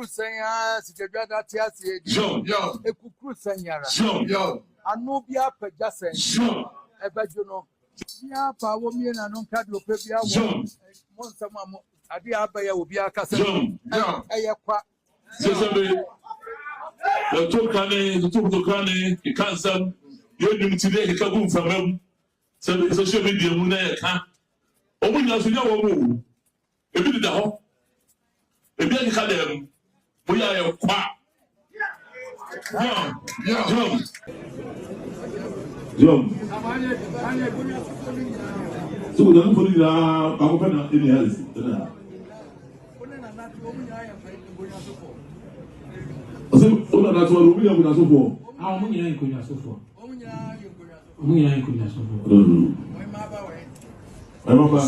senya sikadwa da tia se yo ekukuru senyara yo anu bia pagya sen ebejo no bia pa wo mie na no nka de opa bia wo mo nsam am ade abaya obi aka se eye kwa sesebe the Tutu kane ikansam yodum ti de ka bu famam sebe social media mu na ye ka omunya so nya wo mu ebi da ho ebi ani ka dem mo ya ye kwa Jom. So the people in the Kakopana in the house. So that's what we are going to do for. How many are you going to do for? How many are you going to do for? I'm a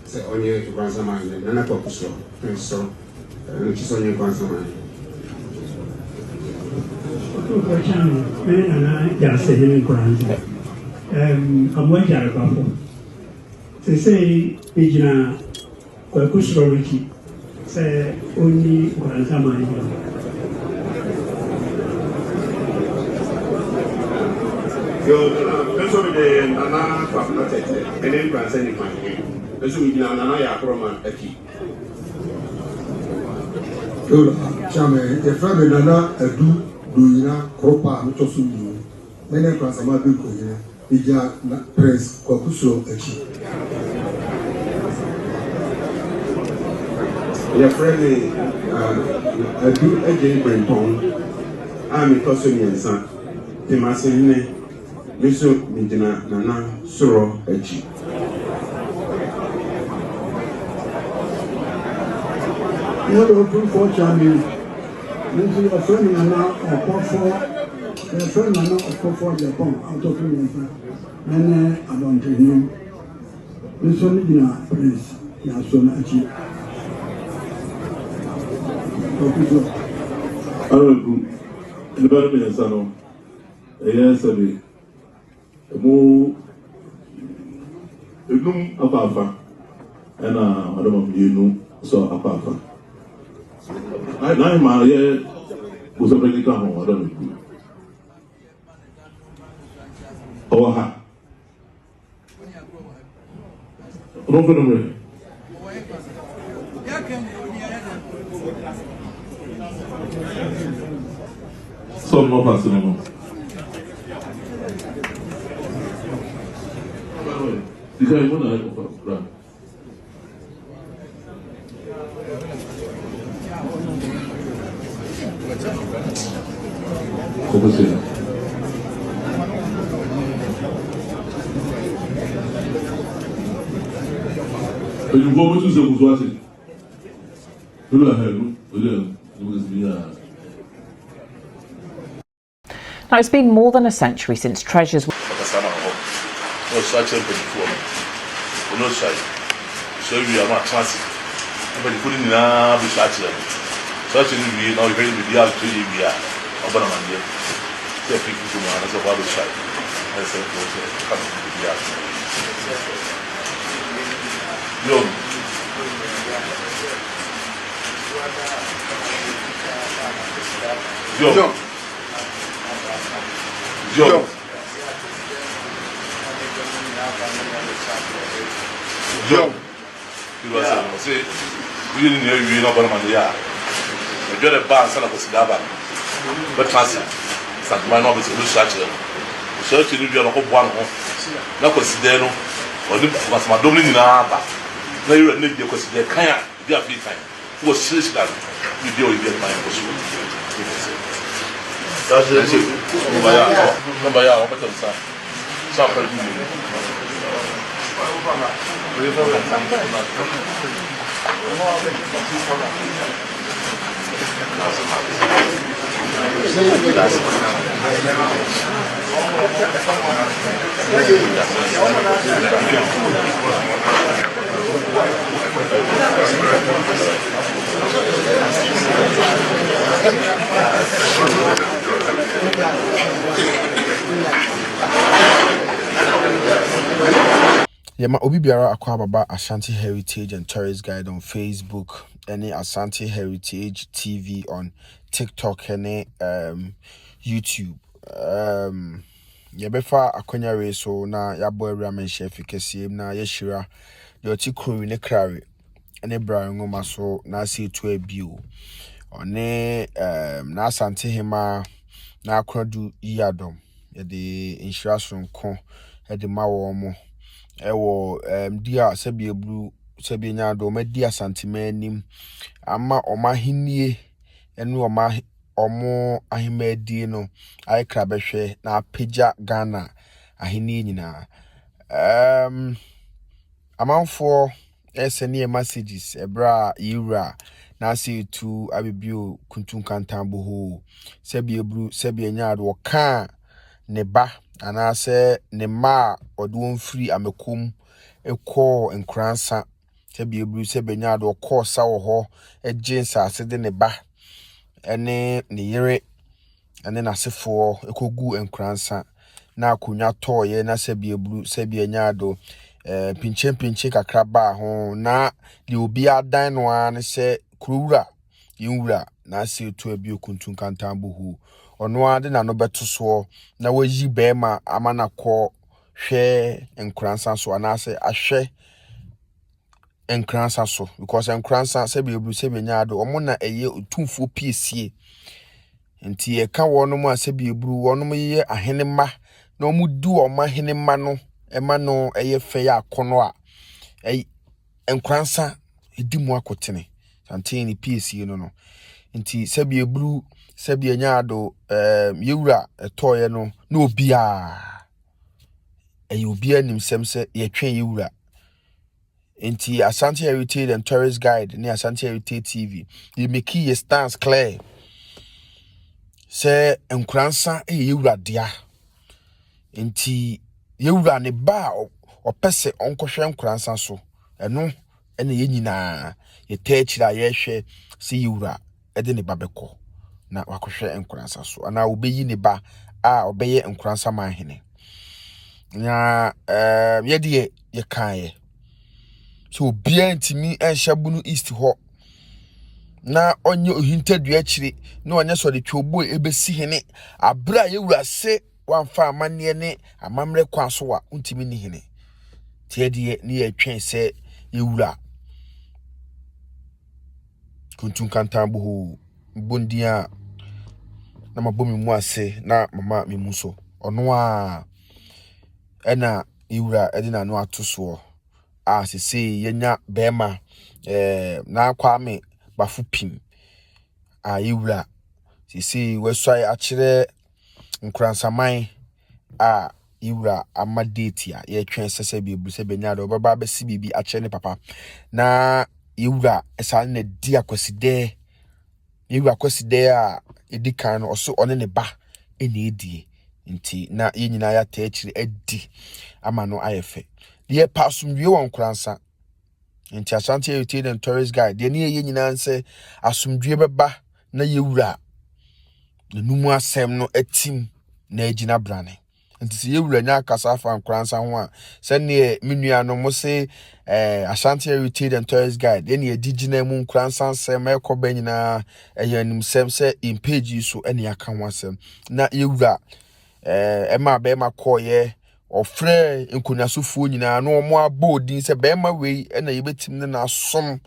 say on your Nkoransaman, Nana Popuso, and so, which is on your Nkoransaman. Men and I just say Nkoransaman. I'm one jar before. They say, Vigina, Kwakusroriki, say only Nkoransaman. That's what the Nana Papatet, and then Nkoransaman my way. That's what we did Nana Yakroma a key. Chame, the family Nana a do. Duina Kropa Mutosumi, many Nkoransaman Biko, Ija Prince Kwakuso Echi. Your friend, I do a Jane Brenton. I'm a person and son. The Massine, Misso Midina, Nana, Soro Echi. What Otumfour Chami? This is a friend and now of Otumfour, a friend and now of Otumfour Japan, out of India, and I don't know. This one is not Prince, Yasona Achi. the Barman and Sano. Yes, I mean, a more a papa, and I don't know, so a papa. I know my was a very calm, I don't know. Oh, ha. No problem. So, no person. Because I want to have a como se eu vou muito usar os assim tudo olha Now, it's been more than a century since treasures were so we are not transit but you couldn't now be such we now very ideal to you Abanaman, the people who are the other side. I said, coming to the yard. Joe. You was say, we didn't hear you in Abanaman. We got a bar, son of a cigar. But transit, my novel is a little such a search in the whole one home. Now, consider or was my dominant in Abba. Now you need your consider Kaya, be a free time. Who was serious that you deal with your mind for sure. That's it. Number ya, what was that? Suffer Yama Obi Biara Akwa Baba Ashanti Heritage and Tourist Guide on Facebook any Asante Heritage TV on TikTok and YouTube. Yabefa akonya we so na yabo awura menhye fikesiem na yeshira de oti krowi ne krare ene bra ngoma so na se to abio one na Asantehene na akradu iyadom ye de insurance nko e de mawo mo ewo dia sebi ebru sebi nyado madi Asantehene ama omahenie enu omo ahimadi no ai krabehwe na apagya Ghana ahini nyina amanfo send messages ebra Yewura na say to Ababio kuntunkantambo ho sebi ebru sebi nyado ka ne ba ana se ne ma odwon free amekom ekọ Nkoransa sebi ebru sebi nyado kọ sa wo ho ejensa asede ne ba ene ne yere ene nasefo ekogu Nkoransa na akunya toye na sebi ebru sebi nyado pinche kakra ba ho na de obi adan no an se Yewura Yewura na se to abi kuntunkantambo hu ono ade na no beto so na wayi bema amana kọ hwe Nkoransa so ana se ahwe Nkoransa so because Nkoransa sebi ebru sebi nyado omo na eye Otumfour piesie nti e ka wono mu asebi ebru wono mu ye ahenema na omu du oma ahenema no ema no eye fe ya akono a Nkoransa edi mu akotene Asantehene piesie no nti sebi ebru sebi nyado Yewura etoye no na obia obia nimsem se ye twen Yewura nti Asante Heritage and Tourist Guide ni Asante Heritage TV they make your stance clear se Nkoransa Yewura dia nti Yewura ne ba opese onkohwe Nkoransa so eno ene ye nyina ye taachira ye hwe se Yewura ede ne ba beko na wakohwe Nkoransa so ana obeyi ne ba a obeye Nkoransaman hene na ye de ye kan so bia ntimi enhyabunu east ho na onye ohintadua chire na onye so de twobo ebesi hene abra Yewura se wamfa amane ne amamre kwa so wa ntimi ni hene tiede ne ye twen se Yewura kuntunkantambo ho bondia na mabomi mu ase na mama mi muso ono a ena Yewura edina no atoso sisi yenya bema na kwame bafupim Yewura sisi wesai akire Nkoransaman Yewura amadate a ye twen sese bi ebru se benyado obaba besi bibi akire ne papa na Yewura esa ne dia kwaside Yewura kwaside a edikan no oso one ne ba ene edie nti na yenyina ya ta akire edi ama no ayefe ye pasumdwe won Nkoransa nti Asante Heritage and Tourist Guide de ne ye nyina nse asumdwe beba na Yewura numu asem no atim na agina brane nti se Yewura nya kasa fa Nkoransa ho a se ne menua no mo se Asante Heritage and Tourist Guide de ne digina mu Nkoransa asem ekoba nyina eyanim sem se in page so ene aka ho asem na Yewura ema be makoye ofre nkonyasofuo nyina no omo abodin se bema wei na yebetim ne na asom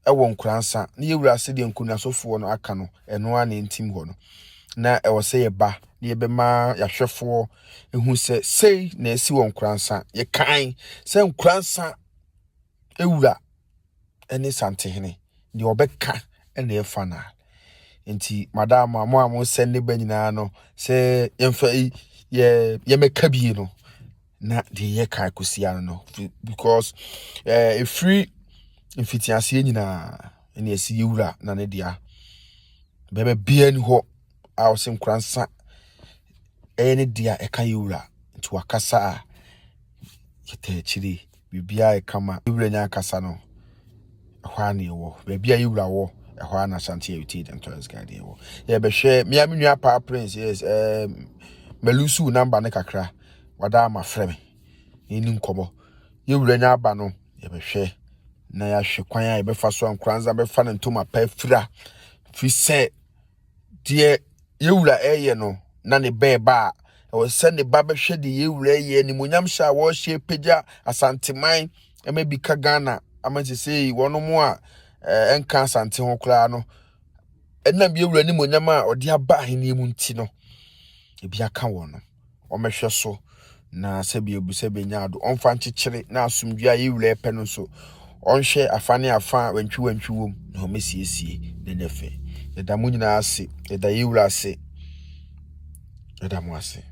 ewo Nkoransa na Yewura se de nkonyasofuo no aka no eno a na ntim ho no na ewo se ye ba na yebema yahwefo ehu se sei na esi wo Nkoransa ye kan se Nkoransa Yewura ene Asantehene ni obeka ena efana nti madam amo send ba nyina no se yemfa ye meka bie no na de ye kai kosia no because free mfitiase nyina ene esi Yewura na ne dia bebe bia ni ho a o se Nkoransa ene dia eka Yewura nti wakasa a kete chiri bibia e kama Yewura nya akasa no hwa na ewo bibia Yewura wo ehwa na Asante Heritage and Tourist Guide ewo ye be hwe me nua pa prince yes melusu number ne kakra wada ma frɛ me ni nkomo Yewura nya aba no ye be hwe na ya hwe kwan a befa so Nkoransaman befa ne ntoma pa fira fi se die Yewura eye no na ne beba o se ne ba behwe de Yewura eye ni munyam sha wo hye pagya Asantehene emebi ka Ghana amanse wono mo a enka Asante ho kra no enam Yewura ni munyam a ode aba ahene mu nti no ebi aka wono o mehwe so na sebi ebuse benyado onfa nkyekere na asumdua Yewura epe no so onhwe afane afa wantwi wom na o mesiesie ne nefe eda mu nyina ase eda Yewura ase eda mu ase